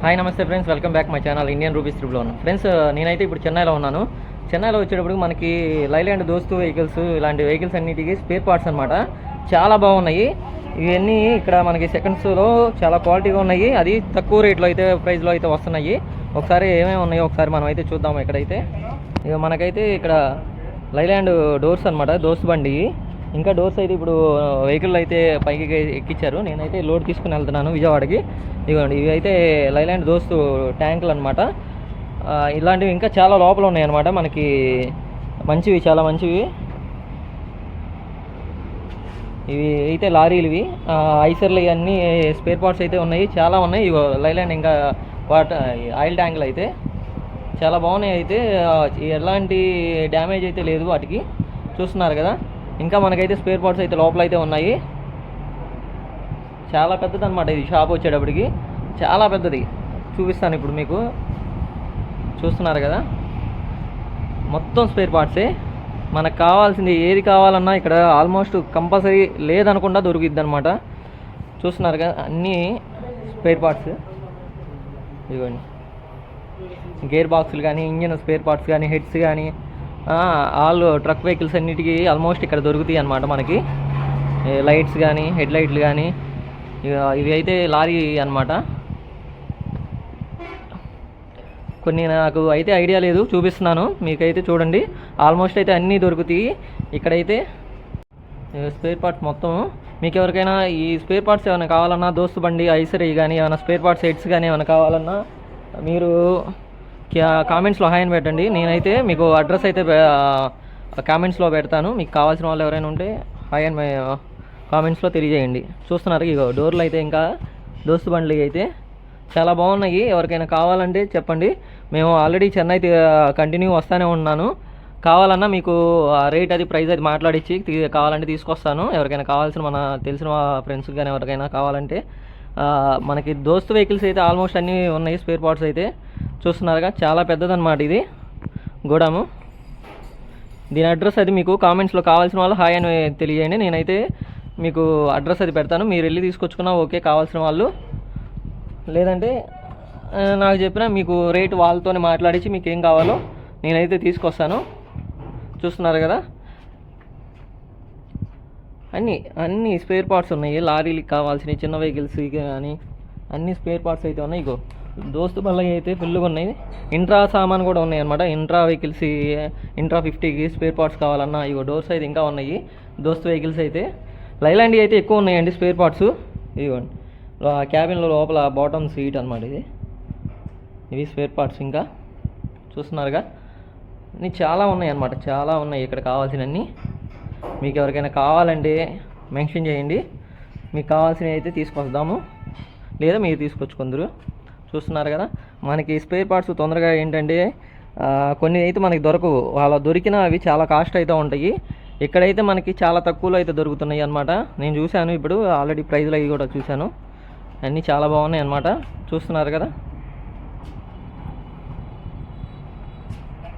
Hi నమస్తే friends, welcome back my channel Indian rupees ట్రిప్లో ఉన్నాను. ఫ్రెండ్స్, నేనైతే ఇప్పుడు చెన్నైలో ఉన్నాను. చెన్నైలో వచ్చేటప్పుడు మనకి లైలాండ్ దోస్తు వెహికల్స్ ఇలాంటి వెహికల్స్ అన్నిటికీ స్పేర్ పార్ట్స్ అనమాట. చాలా బాగున్నాయి. ఇవన్నీ ఇక్కడ మనకి సెకండ్స్లో చాలా క్వాలిటీగా ఉన్నాయి. అది తక్కువ రేట్లో అయితే ప్రైస్లో అయితే వస్తున్నాయి. ఒకసారి ఏమేమి ఉన్నాయో ఒకసారి మనం అయితే చూద్దాము. ఇక్కడైతే ఇక మనకైతే ఇక్కడ లైలాండ్ డోర్స్ అనమాట, దోస్తు బండి. ఇంకా డోర్స్ అయితే ఇప్పుడు వెహికల్ అయితే పైకి ఎక్కించారు. నేనైతే లోడ్ తీసుకుని వెళ్తున్నాను విజయవాడకి. ఇదిగోండి, ఇవి అయితే లైలాండ్ దోస్తు ట్యాంకులు అనమాట. ఇలాంటివి ఇంకా చాలా లోపల ఉన్నాయి అనమాట. మనకి మంచివి, చాలా మంచివి. ఇవి అయితే లారీలు, ఇవి ఐసర్లు, ఇవన్నీ స్పేర్ పార్ట్స్ అయితే ఉన్నాయి, చాలా ఉన్నాయి. ఇవి లైలాండ్ ఇంకా ఆయిల్ ట్యాంకులు అయితే చాలా బాగున్నాయి. అయితే ఎలాంటి డ్యామేజ్ అయితే లేదు వాటికి, చూస్తున్నారు కదా. ఇంకా మనకైతే స్పేర్ పార్ట్స్ అయితే లోపల అయితే ఉన్నాయి. చాలా పెద్దది అనమాట ఇది. షాప్ వచ్చేటప్పటికి చాలా పెద్దది. చూపిస్తాను ఇప్పుడు మీకు, చూస్తున్నారు కదా. మొత్తం స్పేర్ పార్ట్సే. మనకు కావాల్సింది ఏది కావాలన్నా ఇక్కడ ఆల్మోస్ట్ కంపల్సరీ లేదనకుండా దొరుకుద్ది అనమాట. చూస్తున్నారు కదా, అన్నీ స్పేర్ పార్ట్స్. ఇదిగోండి, గేర్ బాక్సులు కానీ, ఇంజిన్ స్పేర్ పార్ట్స్ కానీ, హెడ్స్ కానీ, ఆల్ ట్రక్ వెహికల్స్ అన్నిటికీ ఆల్మోస్ట్ ఇక్కడ దొరుకుతాయి అన్నమాట. మనకి లైట్స్ కానీ, హెడ్ లైట్లు కానీ, ఇవి అయితే లారీ అన్నమాట. కొన్ని నాకు అయితే ఐడియా లేదు, చూపిస్తున్నాను మీకైతే చూడండి. ఆల్మోస్ట్ అయితే అన్నీ దొరుకుతాయి ఇక్కడైతే. స్పేర్ పార్ట్స్ మొత్తం మీకు ఎవరికైనా ఈ స్పేర్ పార్ట్స్ ఏమైనా కావాలన్నా, దోస్తు బండి ఐసరీ కానీ ఏమైనా స్పేర్ పార్ట్స్ హెడ్స్ కానీ ఏమైనా కావాలన్నా మీరు కామెంట్స్లో హాయ్ అని పెట్టండి. నేనైతే మీకు అడ్రస్ అయితే కామెంట్స్లో పెడతాను. మీకు కావాల్సిన వాళ్ళు ఎవరైనా ఉంటే హాయ్ అని కామెంట్స్లో తెలియజేయండి. చూస్తున్నారు ఇగో డోర్లు అయితే ఇంకా దోస్తు బండ్లు అయితే చాలా బాగున్నాయి. ఎవరికైనా కావాలంటే చెప్పండి. మేము ఆల్రెడీ చెన్నై కంటిన్యూ వస్తూనే ఉన్నాను. కావాలన్నా మీకు రేట్ అది ప్రైస్ అది మాట్లాడించి కావాలంటే తీసుకొస్తాను. ఎవరికైనా కావాల్సిన మన తెలిసిన ఫ్రెండ్స్ కానీ ఎవరికైనా కావాలంటే మనకి దోస్తు వెహికల్స్ అయితే ఆల్మోస్ట్ అన్నీ ఉన్నాయి. స్పేర్ పార్ట్స్ అయితే చూస్తున్నారుగా, చాలా పెద్దదన్నమాట ఇది గోడాము. దీని అడ్రస్ అది మీకు కామెంట్స్లో కావాల్సిన వాళ్ళు హాయ్ అని తెలియజేయండి. నేనైతే మీకు అడ్రస్ అది పెడతాను. మీరు వెళ్ళి తీసుకొచ్చుకున్నా ఓకే, కావాల్సిన వాళ్ళు. లేదంటే నాకు చెప్పినా మీకు రేటు వాళ్ళతోనే మాట్లాడించి మీకు ఏం కావాలో నేనైతే తీసుకొస్తాను. చూస్తున్నారు కదా, అన్నీ స్పేర్ పార్ట్స్ ఉన్నాయి. లారీలకు కావాల్సినవి, చిన్న వెహికల్స్కి కానీ అన్ని స్పేర్ పార్ట్స్ అయితే ఉన్నాయి. ఇగో దోస్తు బల్లకి అయితే ఫుల్గా ఉన్నాయి. ఇంట్రా సామాన్ కూడా ఉన్నాయి అనమాట. ఇంట్రా వెహికల్స్, ఇంట్రా 50కి స్పేర్ పార్ట్స్ కావాలన్నా ఇగో డోర్స్ అయితే ఇంకా ఉన్నాయి. దోస్తు వెహికల్స్ అయితే లైలాండ్ అయితే ఎక్కువ ఉన్నాయండి స్పేర్ పార్ట్స్. ఇదిగోండి, క్యాబిన్లో లోపల బాటమ్ సీట్ అనమాట ఇది. ఇవి స్పేర్ పార్ట్స్ ఇంకా చూస్తున్నారుగా. అన్నీ చాలా ఉన్నాయి అన్నమాట, చాలా ఉన్నాయి ఇక్కడ కావాల్సినవన్నీ. మీకు ఎవరికైనా కావాలంటే మెన్షన్ చేయండి. మీకు కావాల్సినవి అయితే తీసుకొస్తాము, లేదా మీరు తీసుకొచ్చుకుందరు. చూస్తున్నారు కదా, మనకి స్పేర్ పార్ట్స్ తొందరగా ఏంటంటే కొన్ని అయితే మనకి దొరకవు. వాళ్ళ దొరికిన అవి చాలా కాస్ట్ అయితే ఉంటాయి. ఇక్కడైతే మనకి చాలా తక్కువలో అయితే దొరుకుతున్నాయి అన్నమాట. నేను చూశాను ఇప్పుడు ఆల్రెడీ ప్రైజ్లు అవి కూడా చూశాను. అన్నీ చాలా బాగున్నాయి అన్నమాట. చూస్తున్నారు కదా.